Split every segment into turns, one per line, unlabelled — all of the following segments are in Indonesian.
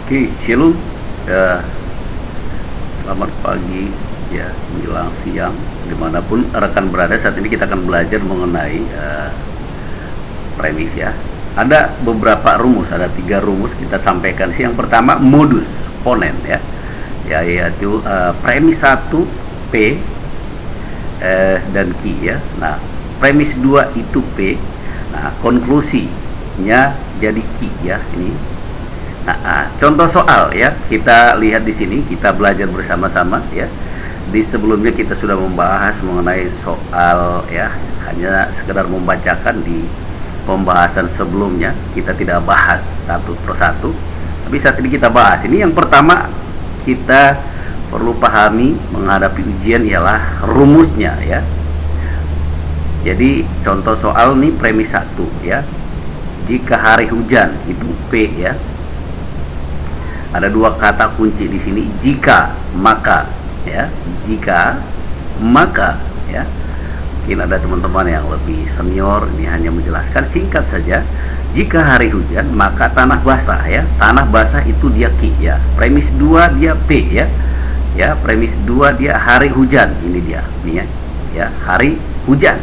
Oke, Shalom. Ya, selamat pagi ya, menjelang siang dimanapun rekan berada. Saat ini kita akan belajar mengenai premis ya. Ada beberapa rumus, ada 3 rumus kita sampaikan. Yang pertama modus ponen ya, yaitu premis 1 P dan Q ya. Nah, premis 2 itu P. Nah, konklusinya jadi Q ya ini. Nah, contoh soal ya, kita lihat di sini, kita belajar bersama-sama ya. Di sebelumnya kita sudah membahas mengenai soal ya, hanya sekedar membacakan di pembahasan sebelumnya. Kita tidak bahas satu persatu, tapi saat ini kita bahas. Ini yang pertama kita perlu pahami menghadapi ujian ialah rumusnya ya. Jadi contoh soal nih premis 1 ya. Jika hari hujan itu P ya. Ada 2 kata kunci di sini, jika, maka ya. Jika, maka ya. Mungkin ada teman-teman yang lebih senior, ini hanya menjelaskan singkat saja. Jika hari hujan, maka tanah basah ya. Tanah basah itu dia Q ya. Premis 2 dia P ya. Ya, premis 2 dia hari hujan, ini dia. Ini ya, hari hujan.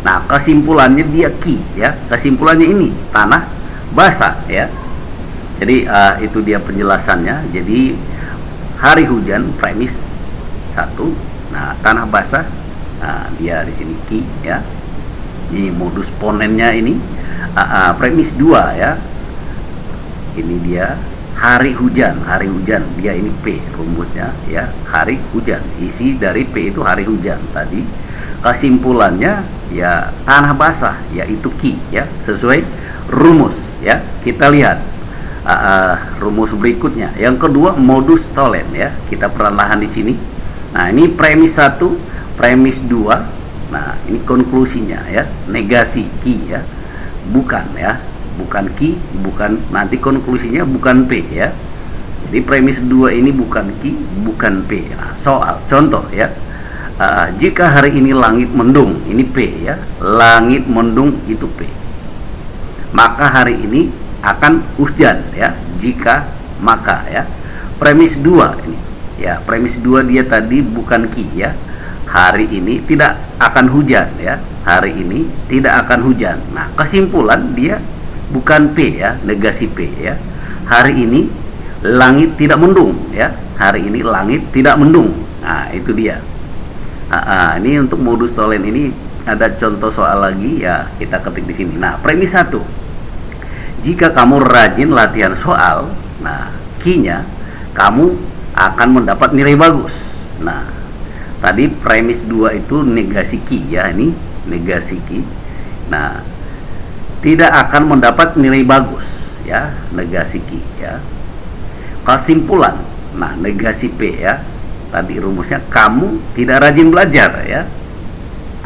Nah, kesimpulannya dia Q ya. Kesimpulannya ini tanah basah ya. Jadi itu dia penjelasannya. Jadi hari hujan premis 1. Nah, tanah basah, nah, dia di sini Q ya. Ini modus ponennya ini premis 2 ya. Ini dia hari hujan. Hari hujan dia ini P rumusnya ya. Hari hujan. Isi dari P itu hari hujan tadi. Kesimpulannya ya tanah basah, yaitu Q ya, sesuai rumus ya. Kita lihat rumus berikutnya. Yang kedua modus tollens ya. Kita perlahan di sini. Nah, ini premis 1, premis 2. Nah, ini konklusinya ya, negasi Q ya. Bukan ya, bukan Q, bukan, nanti konklusinya bukan P ya. Jadi premis 2 ini bukan Q, bukan P. Nah, soal contoh ya. Jika hari ini langit mendung, ini P ya. Langit mendung itu P. Maka hari ini akan hujan ya. Jika, maka ya. Premis 2 ini ya. Premis 2 dia tadi bukan Q ya. Hari ini tidak akan hujan ya. Hari ini tidak akan hujan. Nah, kesimpulan dia bukan P ya, negasi P ya. Hari ini langit tidak mendung ya. Hari ini langit tidak mendung. Nah, itu dia. Ini untuk modus tollens ini ada contoh soal lagi ya, kita ketik di sini. Nah, premis 1. Jika kamu rajin latihan soal, nah, Q-nya kamu akan mendapat nilai bagus. Nah, tadi premis 2 itu negasi Q ya, ini negasi Q. Nah, tidak akan mendapat nilai bagus ya, negasi Q ya. Kesimpulan, nah, negasi P ya. Tadi rumusnya kamu tidak rajin belajar ya.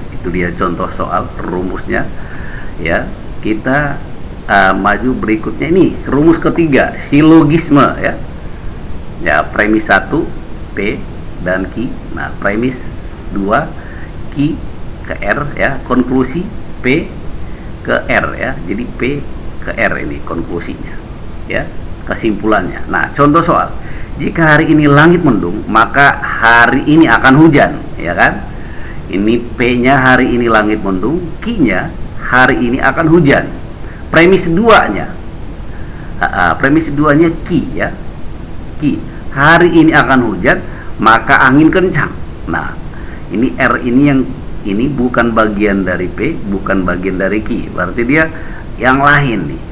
Itu dia contoh soal rumusnya ya. Kita maju berikutnya, ini rumus ketiga, silogisme ya. Ya, premis 1 P dan Q. Nah, premis 2 Q ke R ya, konklusi P ke R ya. Jadi P ke R ini konklusinya ya, kesimpulannya. Nah, contoh soal. Jika hari ini langit mendung, maka hari ini akan hujan, ya kan? Ini P-nya hari ini langit mendung, Q-nya hari ini akan hujan. Premis 2-nya, premis 2-nya Q ya, Q. Hari ini akan hujan, maka angin kencang. Nah, ini R ini yang ini bukan bagian dari P, bukan bagian dari Q. Berarti dia yang lain nih,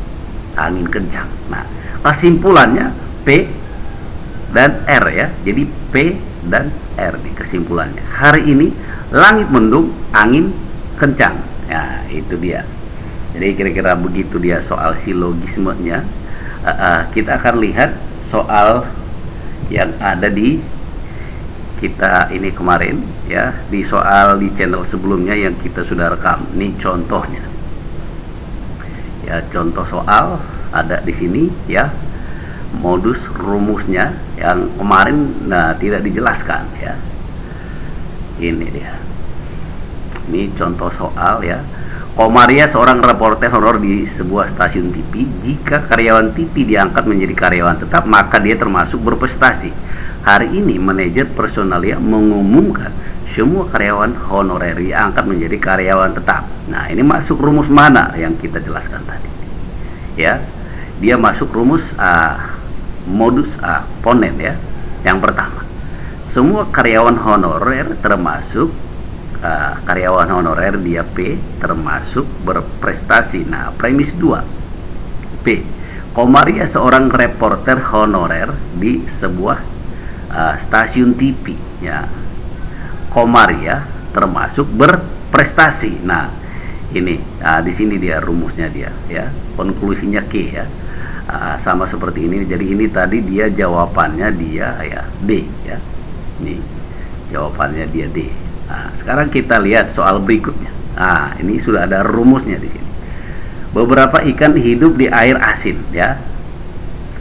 angin kencang. Nah, kesimpulannya P dan R ya. Jadi P dan R nih kesimpulannya. Hari ini langit mendung, angin kencang. Ya, itu dia. Jadi kira-kira begitu dia soal silogismenya. Kita akan lihat soal yang ada di kita ini kemarin ya, di soal di channel sebelumnya yang kita sudah rekam. Ini contohnya. Ya, contoh soal ada di sini ya. Modus rumusnya yang kemarin tidak dijelaskan ya. Ini dia. Ini contoh soal ya. Komaria seorang reporter honor di sebuah stasiun TV. Jika karyawan TV diangkat menjadi karyawan tetap, maka dia termasuk berprestasi. Hari ini manajer personalia mengumumkan semua karyawan honorer diangkat menjadi karyawan tetap. Nah, ini masuk rumus mana yang kita jelaskan tadi? Ya, dia masuk rumus modus ponen ya. Yang pertama, semua karyawan honorer termasuk karyawan honorer dia P termasuk berprestasi. Nah, premis 2 P, Komaria seorang reporter honorer di sebuah stasiun TV ya. Komaria termasuk berprestasi. Nah, ini di sini dia rumusnya dia ya, konklusinya K ya. Sama seperti ini. Jadi ini tadi dia jawabannya dia ya D ya. Ini jawabannya dia D. Nah, sekarang kita lihat soal berikutnya. Nah, ini sudah ada rumusnya di sini. Beberapa ikan hidup di air asin ya.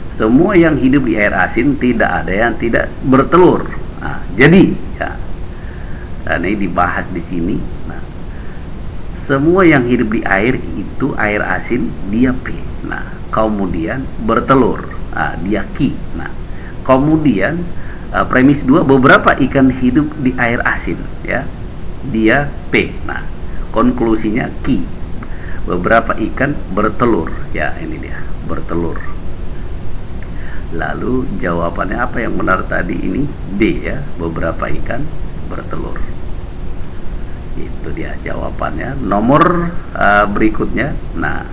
Semua yang hidup di air asin, tidak ada yang tidak bertelur. Nah, jadi ya. Dan ini dibahas di sini. Nah, semua yang hidup di air itu air asin dia P. Nah, kemudian bertelur. Nah, dia Q. Nah, kemudian premis 2, beberapa ikan hidup di air asin ya, dia P. Nah, konklusinya Q, beberapa ikan bertelur ya, ini dia bertelur. Lalu jawabannya apa yang benar tadi? Ini D ya, beberapa ikan bertelur. Itu dia jawabannya. Nomor berikutnya. Nah,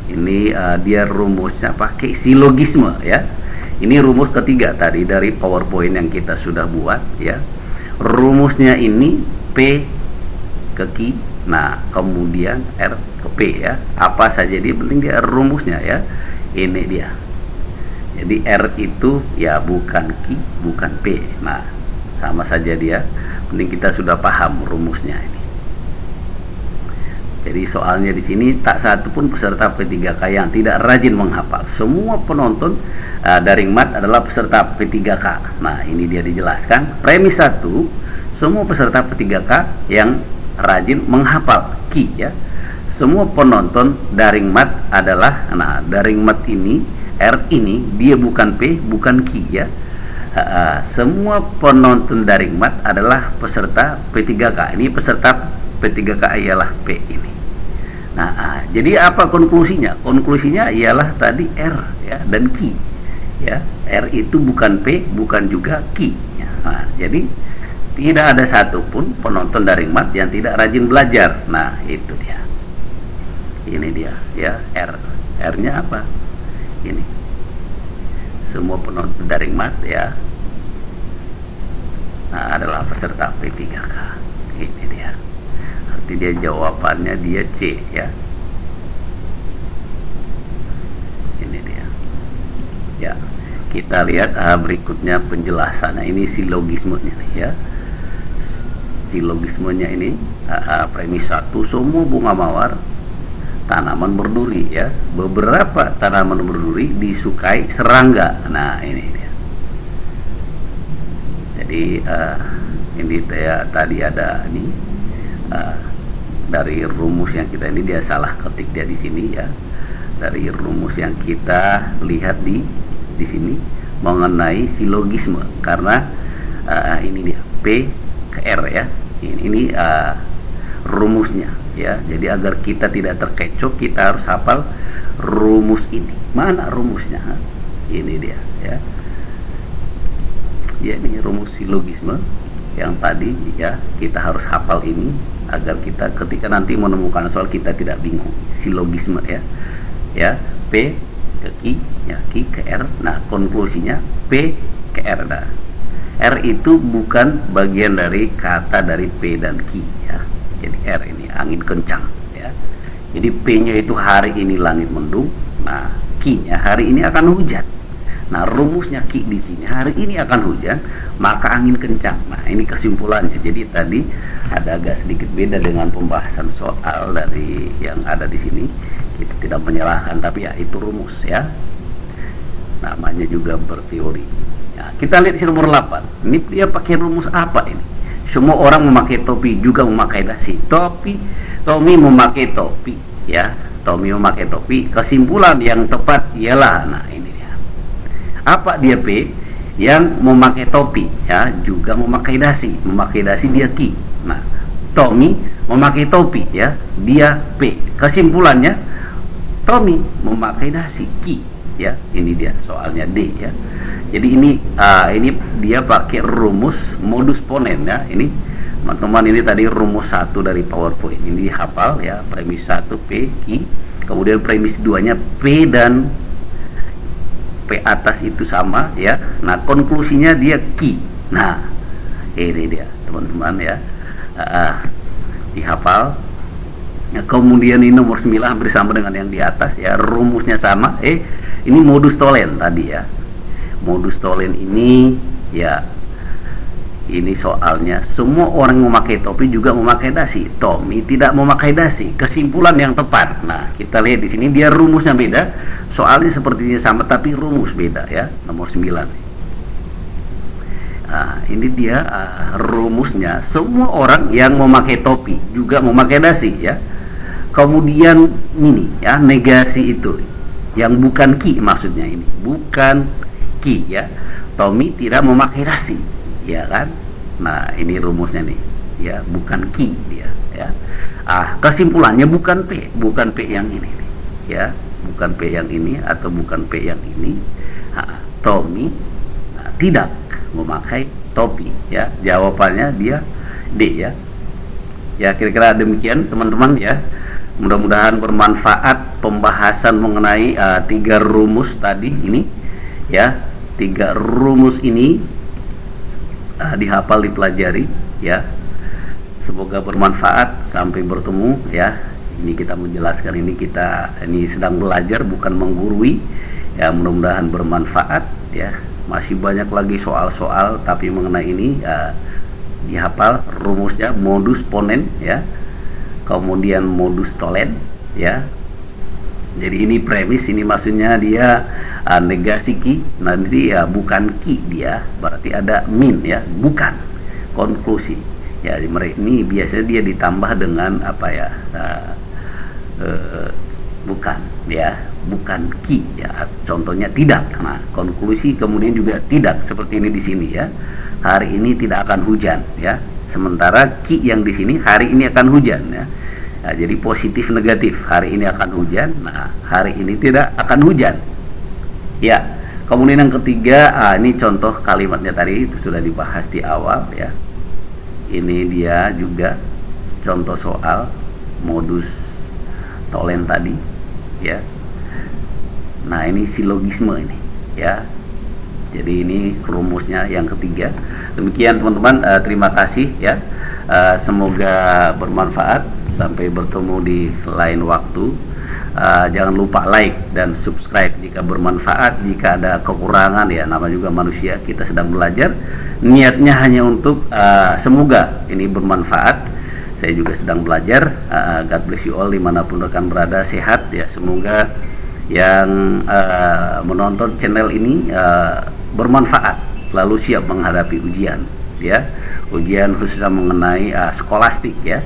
ini dia rumusnya pakai silogisme ya. Ini rumus ketiga tadi dari PowerPoint yang kita sudah buat ya. Rumusnya ini P ke Q, nah kemudian R ke P ya. Apa saja dia, penting dia rumusnya ya. Ini dia. Jadi R itu ya bukan Q, bukan P. Nah, sama saja dia. Penting kita sudah paham rumusnya ini. Jadi soalnya di sini tak satu pun peserta P3K yang tidak rajin menghafal. Semua penonton daring mat adalah peserta P3K. Nah, ini dia dijelaskan. Premis 1, semua peserta P3K yang rajin menghafal Q ya. Semua penonton daring mat adalah, nah daring mat ini R ini dia bukan P, bukan Q ya. Semua penonton daring mat adalah peserta P3K. Ini peserta P3K ialah P ini. Nah, jadi apa konklusinya? Konklusinya ialah tadi R ya dan Q ya. R itu bukan P, bukan juga Q ya. Nah, jadi tidak ada satupun penonton daring mat yang tidak rajin belajar. Nah, itu dia. Ini dia ya, R. R-nya apa? Ini. Semua penonton daring mat ya, nah, adalah peserta P3K. Ini dia. Arti dia jawabannya dia C ya. Ini dia. Ya. Kita lihat berikutnya penjelasannya. Ini silogismenya nih ya. Silogismenya ini premis 1, semua bunga mawar tanaman berduri ya. Beberapa tanaman berduri disukai serangga. Nah, ini dia. Jadi ini ya, tadi ada ini dari rumus yang kita ini dia salah ketik dia di sini ya. Dari rumus yang kita lihat di sini mengenai silogisme, karena ini dia P ke R ya. Ini rumusnya ya. Jadi agar kita tidak terkecoh, kita harus hafal rumus ini. Mana rumusnya? Ini dia ya. Ya, ini rumus silogisme yang tadi ya, kita harus hafal ini agar kita ketika nanti menemukan soal kita tidak bingung. Silogisme ya. Ya, P ke Q ya, Q ke R. Nah, konklusinya P ke R. Nah, R itu bukan bagian dari kata dari P dan Q ya. Jadi R ini angin kencang ya. Jadi P-nya itu hari ini langit mendung. Nah, Q-nya hari ini akan hujan. Nah, rumusnya Q di sini hari ini akan hujan, maka angin kencang. Nah, ini kesimpulannya. Jadi tadi ada agak sedikit beda dengan pembahasan soal dari yang ada di sini. Kita tidak menyalahkan, tapi ya itu rumus ya. Namanya juga berteori. Ya, kita lihat di nomor 8. Ini dia pakai rumus apa ini? Semua orang memakai topi juga memakai dasi. Topi Tommy memakai topi, ya. Tommy memakai topi. Kesimpulan yang tepat ialah, nah ini dia. Apa dia P? Yang memakai topi, ya, juga memakai dasi. Memakai dasi dia Ki. Nah, Tommy memakai topi, ya, dia P. Kesimpulannya, Tommy memakai dasi Ki, ya. Ini dia soalnya D, ya. Jadi ini dia pakai rumus modus ponen, ya. Ini teman-teman, ini tadi rumus 1 dari PowerPoint. Ini dihafal, ya. Premis 1 P Ki, kemudian premis 2-nya P dan P atas itu sama, ya. Nah, konklusinya dia Ki. Nah, ini dia teman-teman, ya. Dihafal. Ya, kemudian ini nomor 9 hampir sama dengan yang di atas, ya. Rumusnya sama. Ini modus tolen tadi, ya. Modus tolen ini, ya, ini soalnya semua orang memakai topi juga memakai dasi. Tommy tidak memakai dasi. Kesimpulan yang tepat. Nah, kita lihat di sini dia rumusnya beda. Soalnya sepertinya sama tapi rumus beda, ya. Nomor 9. Nah, ini dia rumusnya. Semua orang yang memakai topi juga memakai dasi, ya. Kemudian ini, ya, negasi itu yang bukan Ki, maksudnya ini bukan Ki, ya. Tommy tidak memakai dasi, ya kan. Nah, ini rumusnya nih, ya, bukan Ki dia, ya. Kesimpulannya bukan P yang ini nih, ya, bukan P yang ini atau bukan P yang ini. Tommy tidak memakai topi, ya. Jawabannya dia D, ya. Ya, kira-kira demikian teman-teman, ya. Mudah-mudahan bermanfaat pembahasan mengenai 3 rumus tadi ini, ya. 3 rumus ini dihafal, dipelajari, ya. Semoga bermanfaat. Sampai bertemu, ya. Ini kita menjelaskan, ini sedang belajar, bukan menggurui, ya. Mudah-mudahan bermanfaat, ya. Masih banyak lagi soal-soal tapi mengenai ini dihafal rumusnya, modus ponen, ya. Kemudian modus tolen, ya. Jadi ini premis, ini maksudnya dia negasi Ki, nanti ya bukan Ki dia, berarti ada min, ya, bukan. Konklusi, ya. Ini biasanya dia ditambah dengan apa, ya, bukan, ya, bukan Ki, ya. Contohnya tidak. Nah, konklusi kemudian juga tidak, seperti ini di sini, ya. Hari ini tidak akan hujan, ya. Sementara Ki yang di sini hari ini akan hujan, ya. Nah, jadi positif negatif, hari ini akan hujan, nah hari ini tidak akan hujan, ya. Kemudian yang ketiga, ini contoh kalimatnya tadi itu sudah dibahas di awal, ya. Ini dia juga contoh soal modus tolen tadi, ya. Nah, ini silogisme ini, ya. Jadi ini rumusnya yang ketiga. Demikian teman-teman, terima kasih, ya. Semoga bermanfaat. Sampai bertemu di lain waktu. Jangan lupa like dan subscribe jika bermanfaat. Jika ada kekurangan, ya, nama juga manusia, kita sedang belajar. Niatnya hanya untuk semoga ini bermanfaat. Saya juga sedang belajar. God bless you all dimanapun rekan berada, sehat, ya. Semoga yang menonton channel ini bermanfaat, lalu siap menghadapi ujian, ya. Ujian khususnya mengenai skolastik, ya.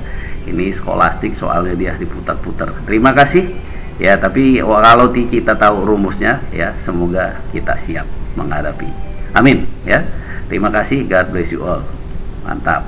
Ini skolastik soalnya dia diputar-putar. Terima kasih, ya. Tapi kalau kita tahu rumusnya, ya, semoga kita siap menghadapi. Amin, ya. Terima kasih. God bless you all. Mantap.